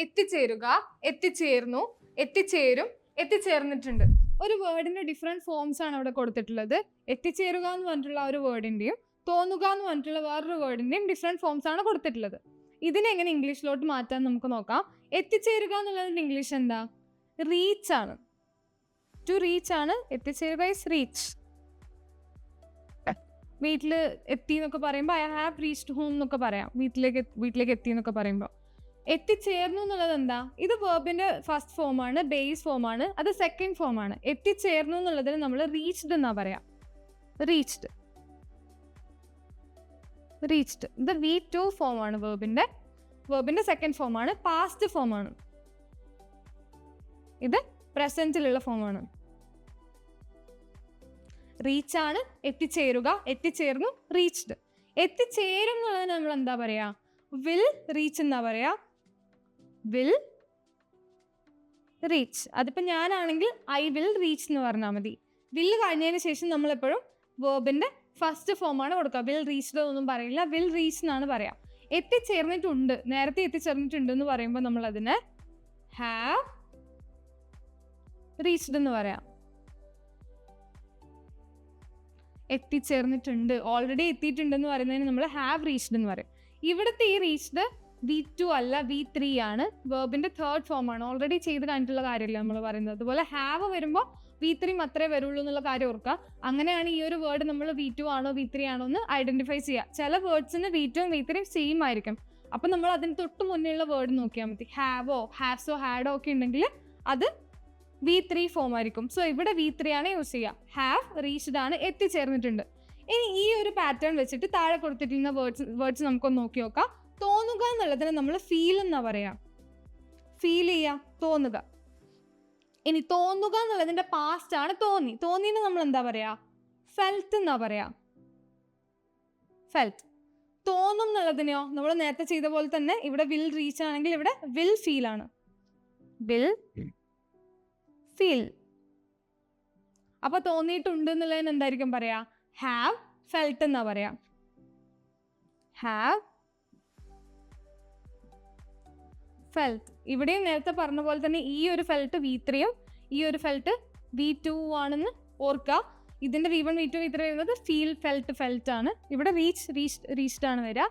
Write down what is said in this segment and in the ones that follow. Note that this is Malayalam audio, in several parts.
എത്തിച്ചേരുക, എത്തിച്ചേർന്നു, എത്തിച്ചേരും, എത്തിച്ചേർന്നിട്ടുണ്ട്. ഒരു വേർഡിന്റെ ഡിഫറെന്റ് ഫോംസ് ആണ് അവിടെ കൊടുത്തിട്ടുള്ളത്. എത്തിച്ചേരുക എന്ന് പറഞ്ഞിട്ടുള്ള ഒരു വേർഡിന്റെയും തോന്നുക എന്ന് പറഞ്ഞിട്ടുള്ള വേറൊരു വേർഡിന്റെയും ഡിഫറെന്റ് ഫോംസ് ആണ് കൊടുത്തിട്ടുള്ളത്. ഇതിനെങ്ങനെ ഇംഗ്ലീഷിലോട്ട് മാറ്റാൻ നമുക്ക് നോക്കാം. എത്തിച്ചേരുക എന്നുള്ളതിന്റെ ഇംഗ്ലീഷ് എന്താ? റീച്ച് ആണ്. ടു റീച്ച് ആണ്. എത്തിച്ചേരുക ഇസ് റീച്ച്. വീട്ടിൽ എത്തി എന്നൊക്കെ പറയുമ്പോൾ ഐ ഹാവ് റീച്ച്ഡ് ഹോം എന്നൊക്കെ പറയാം. വീട്ടിലേക്ക് എത്തി എന്നൊക്കെ പറയുമ്പോൾ. എത്തിച്ചേർന്നു എന്നുള്ളത് എന്താ? ഇത് വേർബിന്റെ ഫസ്റ്റ് ഫോമാണ്, ബേസ് ഫോമാണ്. അത് സെക്കൻഡ് ഫോമാണ്. എത്തിച്ചേർന്നു എന്നുള്ളതിന് നമ്മൾ റീച്ച്ഡ് എന്നാ പറയാം. റീച്ച്ഡ്. ഇത് V2 ഫോമാണ്. വേർബിന്റെ സെക്കൻഡ് ഫോമാണ്. പാസ്റ്റ് ഫോമാണ്. ഇത് പ്രസന്റിലുള്ള ഫോമാണ്. റീച്ച് ആണ്. എത്തിച്ചേരുക, എത്തിച്ചേർന്നു, റീച്ച്ഡ്. എത്തിച്ചേരും എന്നുള്ളത് നമ്മൾ എന്താ പറയാ? വിൽ റീച്ച് എന്നാ പറയാ. Will reach. അതിപ്പോൾ ഞാനാണെങ്കിൽ ഐ വിൽ റീച്ച് എന്ന് പറഞ്ഞാൽ മതി. വിൽ കഴിഞ്ഞതിന് ശേഷം നമ്മളെപ്പോഴും വേർബിന്റെ ഫസ്റ്റ് ഫോമാണ് കൊടുക്കുക. വിൽ റീച്ച്ഡ് ഒന്നും പറയില്ല. വിൽ റീച്ച് എന്നാണ് പറയാം. എത്തിച്ചേർന്നിട്ടുണ്ട്, നേരത്തെ എത്തിച്ചേർന്നിട്ടുണ്ട് എന്ന് പറയുമ്പോൾ നമ്മൾ അതിനെ ഹാവ് റീച്ച്ഡ് എന്ന് പറയാം. എത്തിച്ചേർന്നിട്ടുണ്ട്, ഓൾറെഡി എത്തിയിട്ടുണ്ടെന്ന് പറയുന്നതിന് നമ്മൾ ഹാവ് റീച്ച്ഡ് എന്ന് പറയും. ഇവിടുത്തെ ഈ റീച്ച്ഡ് V2 അല്ല, V3 ആണ്. വേർബിന്റെ തേർഡ് ഫോമാണ്. ഓൾറെഡി ചെയ്ത് കഴിഞ്ഞിട്ടുള്ള കാര്യമല്ല നമ്മൾ പറയുന്നത്. അതുപോലെ ഹാവ് വരുമ്പോൾ V3 മാത്രമേ വരുള്ളൂ എന്നുള്ള കാര്യം ഓർക്കുക. അങ്ങനെയാണ് ഈ ഒരു വേർഡ് നമ്മൾ V2 ആണോ V3 ആണോ എന്ന് ഐഡന്റിഫൈ ചെയ്യുക. ചില വേർഡ്സിന് V2 V3 സെയിം ആയിരിക്കും. അപ്പം നമ്മൾ അതിന് തൊട്ട് മുന്നേയുള്ള വേർഡ് നോക്കിയാൽ മതി. ഹാവോ, ഹാവ്സോ, ഹാഡോ ഒക്കെ ഉണ്ടെങ്കിൽ അത് V3 ഫോം ആയിരിക്കും. സോ ഇവിടെ V3 ആണ് യൂസ് ചെയ്യുക. ഹാവ് റീച്ച്ഡ് ആണ്, എത്തിച്ചേർന്നിട്ടുണ്ട്. ഇനി ഈ ഒരു പാറ്റേൺ വെച്ചിട്ട് താഴെ കൊടുത്തിട്ടുള്ള വേർഡ്സ് നമുക്കൊന്ന് നോക്കി നോക്കാം. തോന്നുക എന്നുള്ളതിന് നമ്മൾ ഫീൽ എന്നാ പറയാം. ഫീൽ ചെയ്യുക, തോന്നുക. ഇനി തോന്നുക എന്നുള്ളതിന്റെ പാസ്റ്റ് ആണ് തോന്നി. തോന്നിന് നമ്മൾ എന്താ പറയാ? ഫെൽറ്റ് എന്നാ പറയാ. ഫെൽറ്റ്. തോന്നും എന്നുള്ളതിനെയോ നമ്മൾ നേരത്തെ ചെയ്ത പോലെ തന്നെ ഇവിടെ വിൽ റീച്ച് ആണെങ്കിൽ ഇവിടെ വിൽ ഫീൽ ആണ്. Will feel. അപ്പൊ തോന്നിയിട്ടുണ്ട് എന്നുള്ളതിന് എന്തായിരിക്കും പറയാ? ഹാവ് ഫെൽറ്റ് എന്നാ പറയാ. Have felt. ഇവിടെയും നേരത്തെ പറഞ്ഞ പോലെ തന്നെ ഈ ഒരു ഫെൽറ്റ് V3യും ഈ ഒരു ഫെൽറ്റ് V2 ആണെന്ന് ഓർക്കുക. ഇതിന്റെ V1 V2 V3 വരുന്നത് ഫീൽ ഫെൽറ്റ് ആണ്. ഇവിടെ റീച്ച്ഡ് ആണ് വരിക.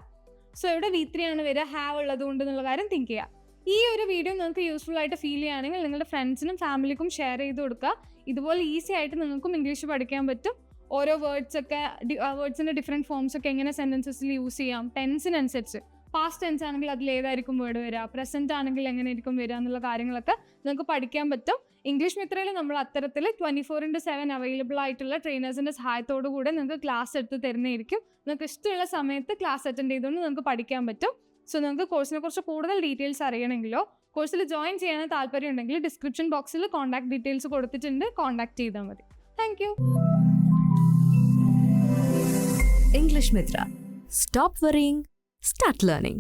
സോ ഇവിടെ V3 ആണ് വരിക, ഹാവ് ഉള്ളത് കൊണ്ട് എന്നുള്ള കാര്യം തിങ്ക് ചെയ്യുക. ഈ ഒരു വീഡിയോ നിങ്ങൾക്ക് യൂസ്ഫുൾ ആയിട്ട് ഫീൽ ചെയ്യുകയാണെങ്കിൽ നിങ്ങളുടെ ഫ്രണ്ട്സിനും ഫാമിലിക്കും ഷെയർ ചെയ്ത് കൊടുക്കുക. ഇതുപോലെ ഈസി ആയിട്ട് നിങ്ങൾക്കും ഇംഗ്ലീഷ് പഠിക്കാൻ പറ്റും. ഓരോ വേർഡ്സിന്റെ ഡിഫറെൻറ്റ് ഫോംസ് ഒക്കെ എങ്ങനെ സെന്റൻസസിൽ യൂസ് ചെയ്യാം, ടെൻസിനനുസരിച്ച്. പാസ്റ്റ് ടെൻസ് ആണെങ്കിൽ അതിൽ ഏതായിരിക്കും വേർഡ് വരിക, പ്രസന്റ് ആണെങ്കിൽ എങ്ങനെയായിരിക്കും വരിക എന്നുള്ള കാര്യങ്ങളൊക്കെ നിങ്ങൾക്ക് പഠിക്കാൻ പറ്റും. ഇംഗ്ലീഷ് മിത്രയിൽ നമ്മൾ അത്തരത്തിൽ 24/7 അവൈലബിൾ ആയിട്ടുള്ള ട്രെയിനേഴ്സിന്റെ സഹായത്തോടു കൂടെ നിങ്ങൾക്ക് ക്ലാസ് എടുത്ത് തരുന്നതായിരിക്കും. നിങ്ങൾക്ക് ഇഷ്ടമുള്ള സമയത്ത് ക്ലാസ് അറ്റൻഡ് ചെയ്തുകൊണ്ട് നിങ്ങൾക്ക് പഠിക്കാൻ പറ്റും. സോ നിങ്ങൾക്ക് കോഴ്സിനെ കുറിച്ച് കൂടുതൽ ഡീറ്റെയിൽസ് അറിയണമെങ്കിലോ കോഴ്സിൽ ജോയിൻ ചെയ്യാൻ താല്പര്യം ഉണ്ടെങ്കിൽ ഡിസ്ക്രിപ്ഷൻ ബോക്സിൽ കോൺടാക്ട് ഡീറ്റെയിൽസ് കൊടുത്തിട്ടുണ്ട്. കോൺടാക്ട് ചെയ്താൽ മതി. Thank you. English Mitra. Stop worrying, start learning.